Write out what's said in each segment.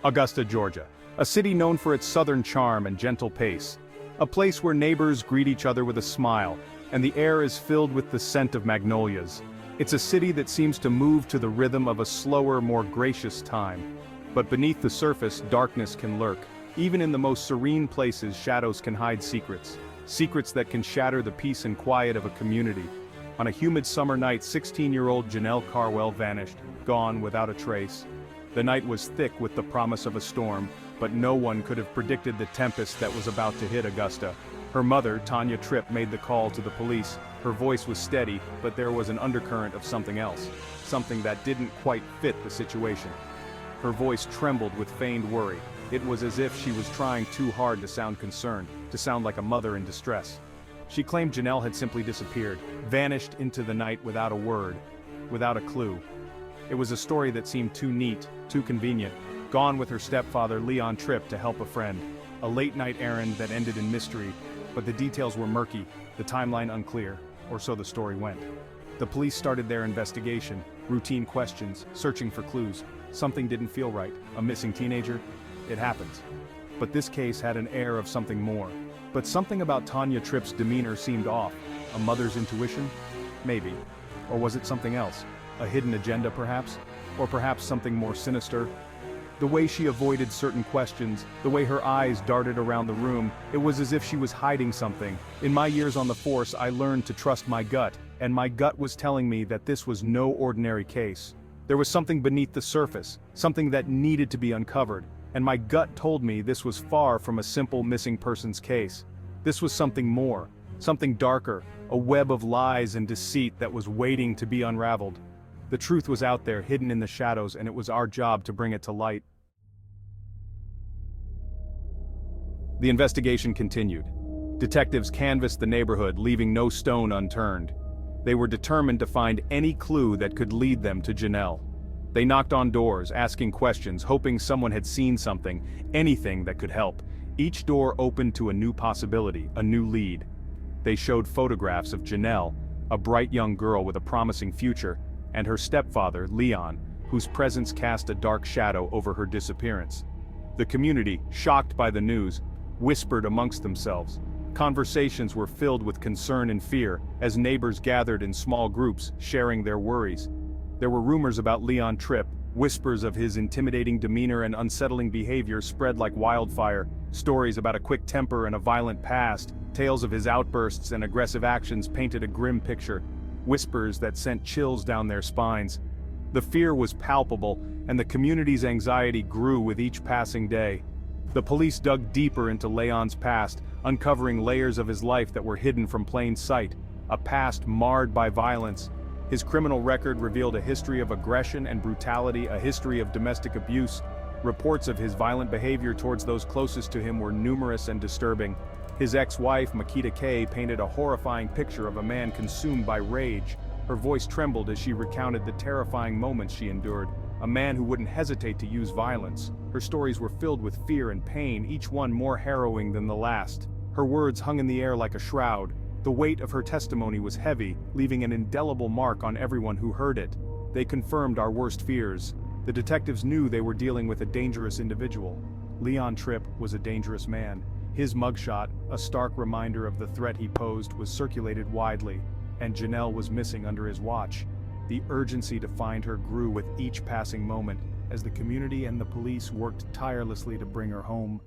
Augusta, Georgia, a city known for its southern charm and gentle pace. A place where neighbors greet each other with a smile, and the air is filled with the scent of magnolias. It's a city that seems to move to the rhythm of a slower, more gracious time. But beneath the surface, darkness can lurk. Even in the most serene places, shadows can hide secrets. Secrets that can shatter the peace and quiet of a community. On a humid summer night, 16-year-old Janelle Carwell vanished, gone without a trace. The night was thick with the promise of a storm, but no one could have predicted the tempest that was about to hit Augusta. Her mother, Tanya Trip, made the call to the police. Her voice was steady, but there was an undercurrent of something else. Something that didn't quite fit the situation. Her voice trembled with feigned worry. It was as if she was trying too hard to sound concerned, to sound like a mother in distress. She claimed Janelle had simply disappeared, vanished into the night without a word, without a clue. It was a story that seemed too neat, too convenient. Gone with her stepfather Leon Trip to help a friend. A late-night errand that ended in mystery, but the details were murky, the timeline unclear, or so the story went. The police started their investigation, routine questions, searching for clues. Something didn't feel right. A missing teenager? It happens. But this case had an air of something more. But something about Tanya Tripp's demeanor seemed off. A mother's intuition? Maybe. Or was it something else? A hidden agenda perhaps? Or perhaps something more sinister? The way she avoided certain questions, the way her eyes darted around the room, it was as if she was hiding something. In my years on the force, I learned to trust my gut, and my gut was telling me that this was no ordinary case. There was something beneath the surface, something that needed to be uncovered, and my gut told me this was far from a simple missing persons case. This was something more, something darker, a web of lies and deceit that was waiting to be unraveled. The truth was out there, hidden in the shadows, and it was our job to bring it to light. The investigation continued. Detectives canvassed the neighborhood, leaving no stone unturned. They were determined to find any clue that could lead them to Janelle. They knocked on doors, asking questions, hoping someone had seen something, anything that could help. Each door opened to a new possibility, a new lead. They showed photographs of Janelle, a bright young girl with a promising future, and her stepfather, Leon, whose presence cast a dark shadow over her disappearance. The community, shocked by the news, whispered amongst themselves. Conversations were filled with concern and fear, as neighbors gathered in small groups, sharing their worries. There were rumors about Leon Trip, whispers of his intimidating demeanor and unsettling behavior spread like wildfire, stories about a quick temper and a violent past, tales of his outbursts and aggressive actions painted a grim picture, whispers that sent chills down their spines. The fear was palpable, and the community's anxiety grew with each passing day. The police dug deeper into Leon's past, uncovering layers of his life that were hidden from plain sight, a past marred by violence. His criminal record revealed a history of aggression and brutality, a history of domestic abuse. Reports of his violent behavior towards those closest to him were numerous and disturbing. His ex-wife, Makita Kay, painted a horrifying picture of a man consumed by rage. Her voice trembled as she recounted the terrifying moments she endured. A man who wouldn't hesitate to use violence. Her stories were filled with fear and pain, each one more harrowing than the last. Her words hung in the air like a shroud. The weight of her testimony was heavy, leaving an indelible mark on everyone who heard it. They confirmed our worst fears. The detectives knew they were dealing with a dangerous individual. Leon Trip was a dangerous man. His mugshot, a stark reminder of the threat he posed, was circulated widely, and Janelle was missing under his watch. The urgency to find her grew with each passing moment, as the community and the police worked tirelessly to bring her home.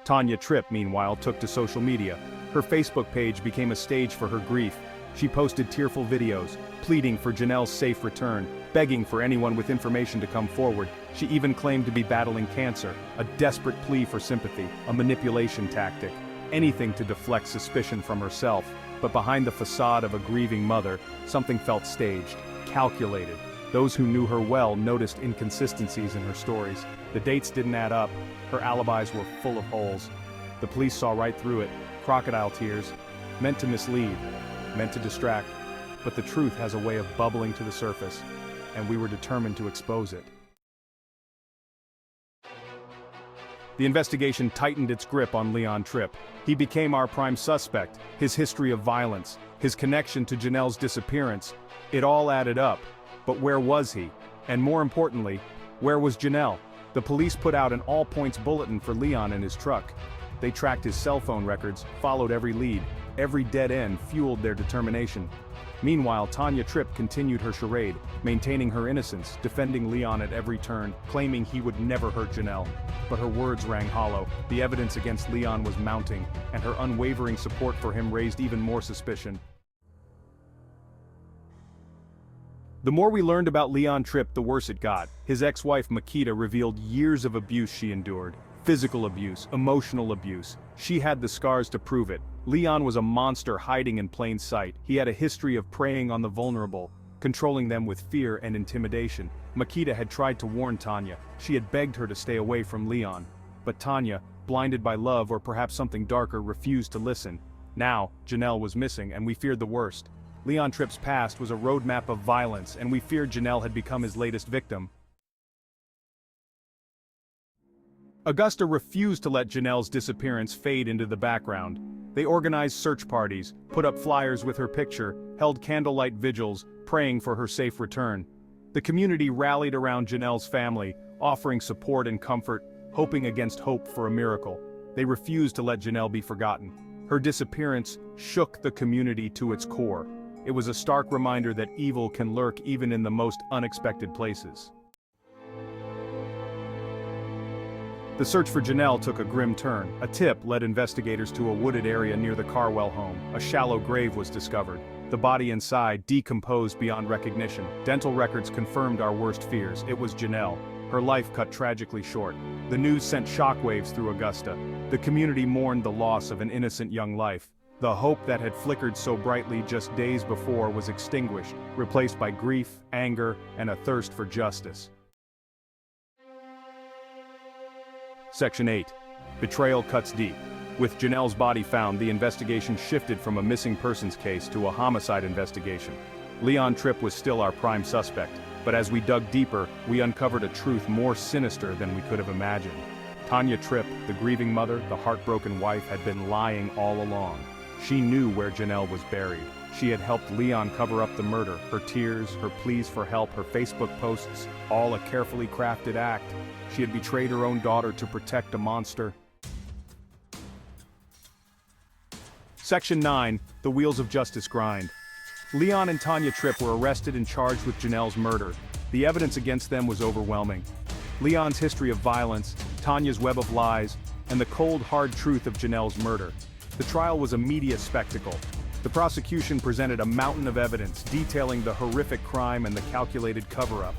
Tanya Trip, meanwhile, took to social media. Her Facebook page became a stage for her grief. She posted tearful videos, pleading for Janelle's safe return, begging for anyone with information to come forward. She even claimed to be battling cancer, a desperate plea for sympathy, a manipulation tactic, anything to deflect suspicion from herself. But behind the facade of a grieving mother, something felt staged, calculated. Those who knew her well noticed inconsistencies in her stories. The dates didn't add up. Her alibis were full of holes. The police saw right through it. Crocodile tears, meant to mislead, meant to distract. But the truth has a way of bubbling to the surface, and we were determined to expose it. The investigation tightened its grip on Leon Trip. He became our prime suspect. His history of violence, his connection to Janelle's disappearance, it all added up. But where was he? And more importantly, where was Janelle? The police put out an all-points bulletin for Leon and his truck. They tracked his cell phone records, followed every lead. Every dead end fueled their determination. Meanwhile, Tanya Trip continued her charade, maintaining her innocence, defending Leon at every turn, claiming he would never hurt Janelle. But her words rang hollow. The evidence against Leon was mounting, and her unwavering support for him raised even more suspicion. The more we learned about Leon Trip, the worse it got. His ex-wife Makita revealed years of abuse she endured. Physical abuse, emotional abuse. She had the scars to prove it. Leon was a monster hiding in plain sight. He had a history of preying on the vulnerable, controlling them with fear and intimidation. Makita had tried to warn Tanya. She had begged her to stay away from Leon. But Tanya, blinded by love or perhaps something darker, refused to listen. Now, Janelle was missing, and we feared the worst. Leon Tripp's past was a roadmap of violence, and we feared Janelle had become his latest victim. Augusta refused to let Janelle's disappearance fade into the background. They organized search parties, put up flyers with her picture, held candlelight vigils, praying for her safe return. The community rallied around Janelle's family, offering support and comfort, hoping against hope for a miracle. They refused to let Janelle be forgotten. Her disappearance shook the community to its core. It was a stark reminder that evil can lurk even in the most unexpected places. The search for Janelle took a grim turn. A tip led investigators to a wooded area near the Carwell home. A shallow grave was discovered. The body inside decomposed beyond recognition. Dental records confirmed our worst fears. It was Janelle. Her life cut tragically short. The news sent shockwaves through Augusta. The community mourned the loss of an innocent young life. The hope that had flickered so brightly just days before was extinguished, replaced by grief, anger, and a thirst for justice. Section 8. Betrayal cuts deep. With Janelle's body found, the investigation shifted from a missing persons case to a homicide investigation. Leon Tripp was still our prime suspect, but as we dug deeper, we uncovered a truth more sinister than we could have imagined. Tanya Trip, the grieving mother, the heartbroken wife, had been lying all along. She knew where Janelle was buried. She had helped Leon cover up the murder. Her tears, her pleas for help, her Facebook posts, all a carefully crafted act. She had betrayed her own daughter to protect a monster. Section 9. The Wheels of Justice Grind. Leon and Tanya Trip were arrested and charged with Janelle's murder. The evidence against them was overwhelming. Leon's history of violence, Tanya's web of lies, and the cold, hard truth of Janelle's murder. The trial was a media spectacle. The prosecution presented a mountain of evidence detailing the horrific crime and the calculated cover-up.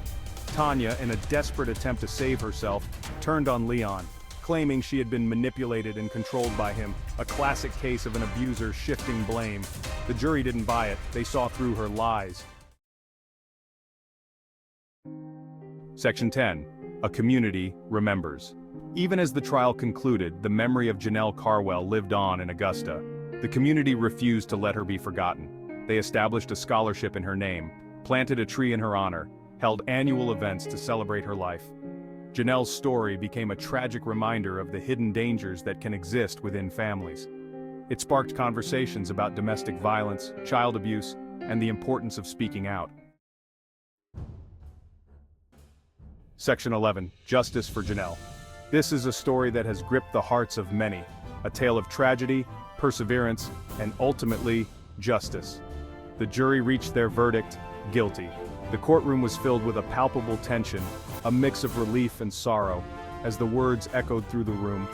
Tanya, in a desperate attempt to save herself, turned on Leon, claiming she had been manipulated and controlled by him, a classic case of an abuser shifting blame. The jury didn't buy it, they saw through her lies. Section 10. A community remembers. Even as the trial concluded, the memory of Janelle Carwell lived on in Augusta. The community refused to let her be forgotten. They established a scholarship in her name, planted a tree in her honor, held annual events to celebrate her life. Janelle's story became a tragic reminder of the hidden dangers that can exist within families. It sparked conversations about domestic violence, child abuse, and the importance of speaking out. Section 11. Justice for Janelle. This is a story that has gripped the hearts of many, a tale of tragedy, perseverance, and ultimately, justice. The jury reached their verdict, guilty. The courtroom was filled with a palpable tension, a mix of relief and sorrow, as the words echoed through the room.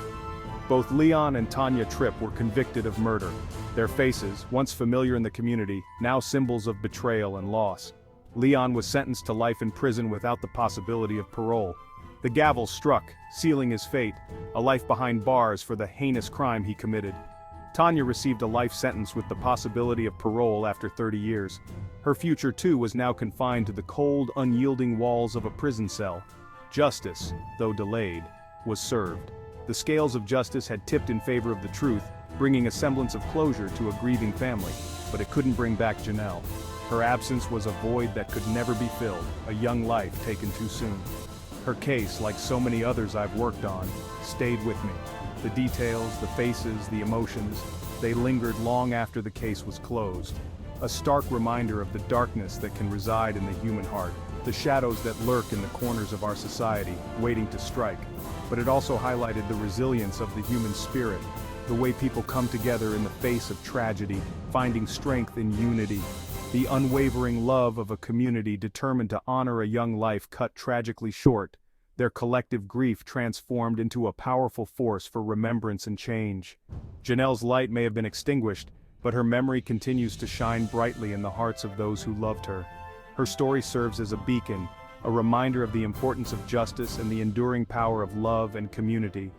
Both Leon and Tanya Trip were convicted of murder. Their faces, once familiar in the community, now symbols of betrayal and loss. Leon was sentenced to life in prison without the possibility of parole. The gavel struck, sealing his fate, a life behind bars for the heinous crime he committed. Tanya received a life sentence with the possibility of parole after 30 years. Her future too was now confined to the cold, unyielding walls of a prison cell. Justice, though delayed, was served. The scales of justice had tipped in favor of the truth, bringing a semblance of closure to a grieving family, but it couldn't bring back Janelle. Her absence was a void that could never be filled, a young life taken too soon. Her case, like so many others I've worked on, stayed with me. The details, the faces, the emotions, they lingered long after the case was closed. a stark reminder of the darkness that can reside in the human heart, the shadows that lurk in the corners of our society, waiting to strike. But it also highlighted the resilience of the human spirit, the way people come together in the face of tragedy, finding strength in unity, the unwavering love of a community determined to honor a young life cut tragically short, their collective grief transformed into a powerful force for remembrance and change. Janelle's light may have been extinguished, but her memory continues to shine brightly in the hearts of those who loved her. Her story serves as a beacon, a reminder of the importance of justice and the enduring power of love and community.